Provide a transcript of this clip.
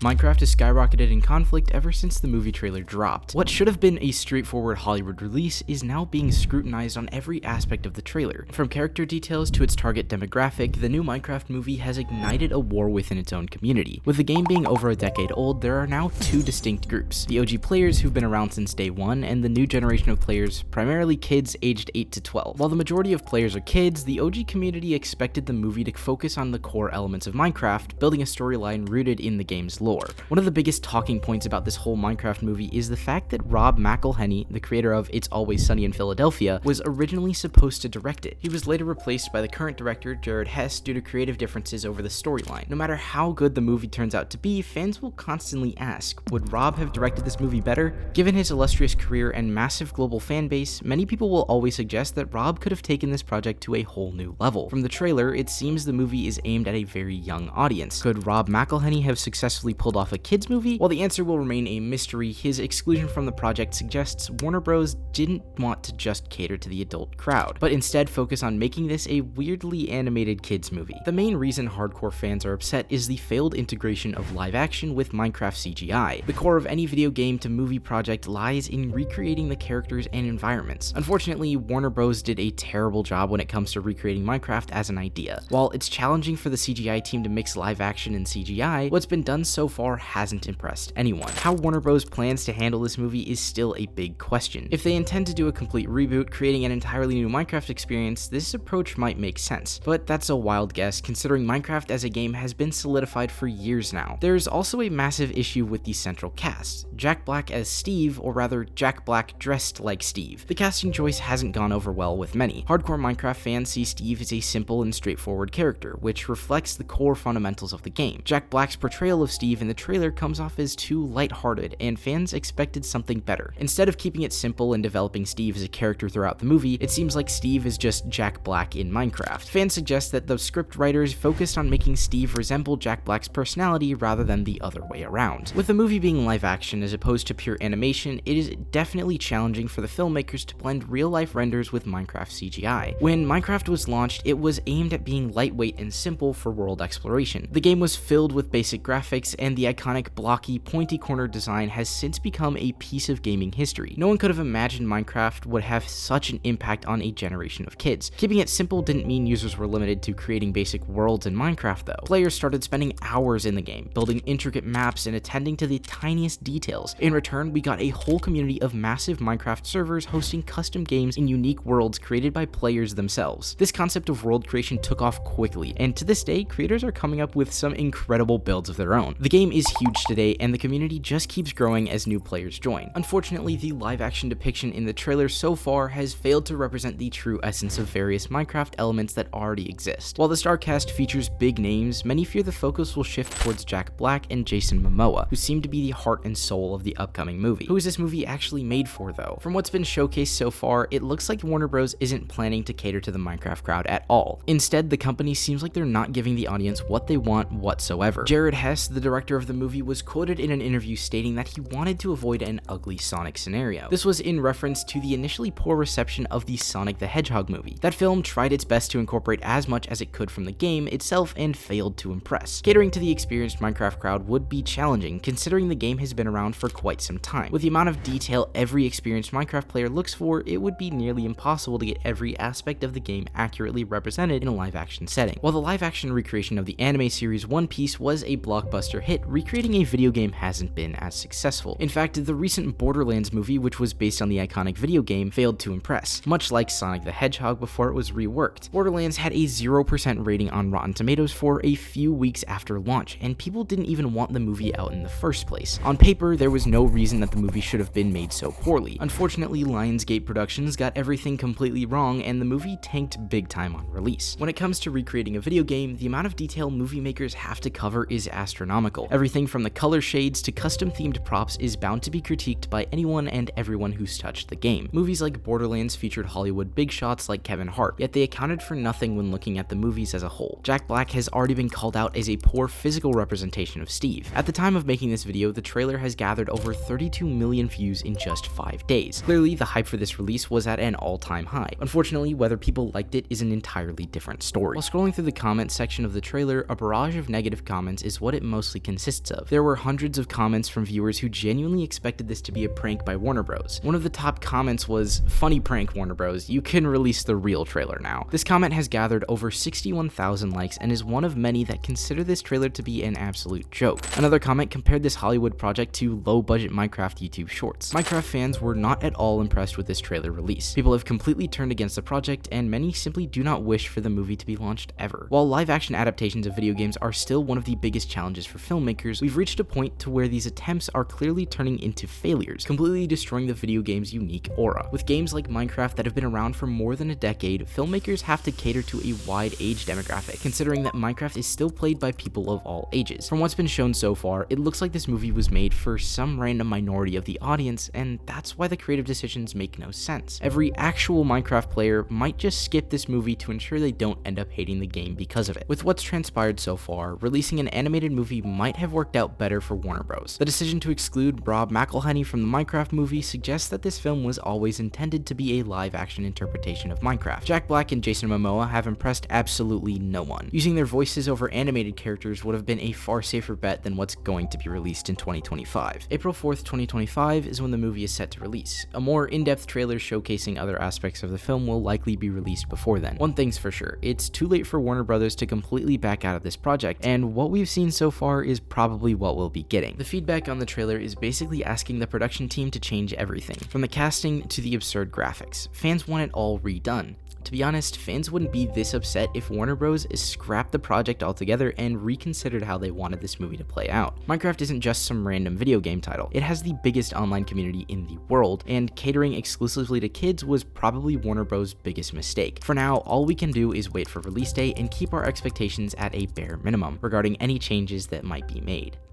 Minecraft has skyrocketed in conflict ever since the movie trailer dropped. What should have been a straightforward Hollywood release is now being scrutinized on every aspect of the trailer. From character details to its target demographic, the new Minecraft movie has ignited a war within its own community. With the game being over a decade old, there are now two distinct groups: the OG players who've been around since day one, and the new generation of players, primarily kids aged 8 to 12. While the majority of players are kids, the OG community expected the movie to focus on the core elements of Minecraft, building a storyline rooted in the game's lore. One of the biggest talking points about this whole Minecraft movie is the fact that Rob McElhenney, the creator of It's Always Sunny in Philadelphia, was originally supposed to direct it. He was later replaced by the current director, Jared Hess, due to creative differences over the storyline. No matter how good the movie turns out to be, fans will constantly ask, would Rob have directed this movie better? Given his illustrious career and massive global fan base, many people will always suggest that Rob could have taken this project to a whole new level. From the trailer, it seems the movie is aimed at a very young audience. Could Rob McElhenney have successfully pulled off a kids movie? While the answer will remain a mystery, his exclusion from the project suggests Warner Bros. Didn't want to just cater to the adult crowd, but instead focus on making this a weirdly animated kids movie. The main reason hardcore fans are upset is the failed integration of live action with Minecraft CGI. The core of any video game to movie project lies in recreating the characters and environments. Unfortunately, Warner Bros. Did a terrible job when it comes to recreating Minecraft as an idea. While it's challenging for the CGI team to mix live action and CGI, what's been done so far hasn't impressed anyone. How Warner Bros. Plans to handle this movie is still a big question. If they intend to do a complete reboot, creating an entirely new Minecraft experience, this approach might make sense, but that's a wild guess considering Minecraft as a game has been solidified for years now. There's also a massive issue with the central cast. Jack Black as Steve, or rather Jack Black dressed like Steve. The casting choice hasn't gone over well with many. Hardcore Minecraft fans see Steve as a simple and straightforward character, which reflects the core fundamentals of the game. Jack Black's portrayal of Steve in the trailer comes off as too lighthearted, and fans expected something better. Instead of keeping it simple and developing Steve as a character throughout the movie, it seems like Steve is just Jack Black in Minecraft. Fans suggest that the script writers focused on making Steve resemble Jack Black's personality rather than the other way around. With the movie being live action as opposed to pure animation, it is definitely challenging for the filmmakers to blend real-life renders with Minecraft CGI. When Minecraft was launched, it was aimed at being lightweight and simple for world exploration. The game was filled with basic graphics, and the iconic blocky, pointy corner design has since become a piece of gaming history. No one could have imagined Minecraft would have such an impact on a generation of kids. Keeping it simple didn't mean users were limited to creating basic worlds in Minecraft though. Players started spending hours in the game, building intricate maps and attending to the tiniest details. In return, we got a whole community of massive Minecraft servers hosting custom games in unique worlds created by players themselves. This concept of world creation took off quickly, and to this day, creators are coming up with some incredible builds of their own. The game is huge today, and the community just keeps growing as new players join. Unfortunately, the live-action depiction in the trailer so far has failed to represent the true essence of various Minecraft elements that already exist. While the star cast features big names, many fear the focus will shift towards Jack Black and Jason Momoa, who seem to be the heart and soul of the upcoming movie. Who is this movie actually made for though? From what's been showcased so far, it looks like Warner Bros. Isn't planning to cater to the Minecraft crowd at all. Instead, the company seems like they're not giving the audience what they want whatsoever. Jared Hess, the director of the movie, was quoted in an interview stating that he wanted to avoid an ugly Sonic scenario. This was in reference to the initially poor reception of the Sonic the Hedgehog movie. That film tried its best to incorporate as much as it could from the game itself and failed to impress. Catering to the experienced Minecraft crowd would be challenging, considering the game has been around for quite some time. With the amount of detail every experienced Minecraft player looks for, it would be nearly impossible to get every aspect of the game accurately represented in a live-action setting. While the live-action recreation of the anime series One Piece was a blockbuster hit, recreating a video game hasn't been as successful. In fact, the recent Borderlands movie, which was based on the iconic video game, failed to impress, much like Sonic the Hedgehog before it was reworked. Borderlands had a 0% rating on Rotten Tomatoes for a few weeks after launch, and people didn't even want the movie out in the first place. On paper, there was no reason that the movie should have been made so poorly. Unfortunately, Lionsgate Productions got everything completely wrong, and the movie tanked big time on release. When it comes to recreating a video game, the amount of detail movie makers have to cover is astronomical. Everything from the color shades to custom-themed props is bound to be critiqued by anyone and everyone who's touched the game. Movies like Borderlands featured Hollywood big shots like Kevin Hart, yet they accounted for nothing when looking at the movies as a whole. Jack Black has already been called out as a poor physical representation of Steve. At the time of making this video, the trailer has gathered over 32 million views in just 5 days. Clearly, the hype for this release was at an all-time high. Unfortunately, whether people liked it is an entirely different story. While scrolling through the comments section of the trailer, a barrage of negative comments is what it mostly consists of. There were hundreds of comments from viewers who genuinely expected this to be a prank by Warner Bros. One of the top comments was, "Funny prank, Warner Bros. You can release the real trailer now." This comment has gathered over 61,000 likes and is one of many that consider this trailer to be an absolute joke. Another comment compared this Hollywood project to low-budget Minecraft YouTube shorts. Minecraft fans were not at all impressed with this trailer release. People have completely turned against the project, and many simply do not wish for the movie to be launched ever. While live-action adaptations of video games are still one of the biggest challenges for filmmakers, we've reached a point to where these attempts are clearly turning into failures, completely destroying the video game's unique aura. With games like Minecraft that have been around for more than a decade, filmmakers have to cater to a wide age demographic, considering that Minecraft is still played by people of all ages. From what's been shown so far, it looks like this movie was made for some random minority of the audience, and that's why the creative decisions make no sense. Every actual Minecraft player might just skip this movie to ensure they don't end up hating the game because of it. With what's transpired so far, releasing an animated movie might have worked out better for Warner Bros. The decision to exclude Rob McElhenney from the Minecraft movie suggests that this film was always intended to be a live-action interpretation of Minecraft. Jack Black and Jason Momoa have impressed absolutely no one. Using their voices over animated characters would have been a far safer bet than what's going to be released in 2025. April 4th, 2025 is when the movie is set to release. A more in-depth trailer showcasing other aspects of the film will likely be released before then. One thing's for sure, it's too late for Warner Brothers to completely back out of this project, and what we've seen so far is probably what we'll be getting. The feedback on the trailer is basically asking the production team to change everything, from the casting to the absurd graphics. Fans want it all redone. To be honest, fans wouldn't be this upset if Warner Bros. Scrapped the project altogether and reconsidered how they wanted this movie to play out. Minecraft isn't just some random video game title. It has the biggest online community in the world, and catering exclusively to kids was probably Warner Bros. Biggest mistake. For now, all we can do is wait for release day and keep our expectations at a bare minimum regarding any changes that might be made.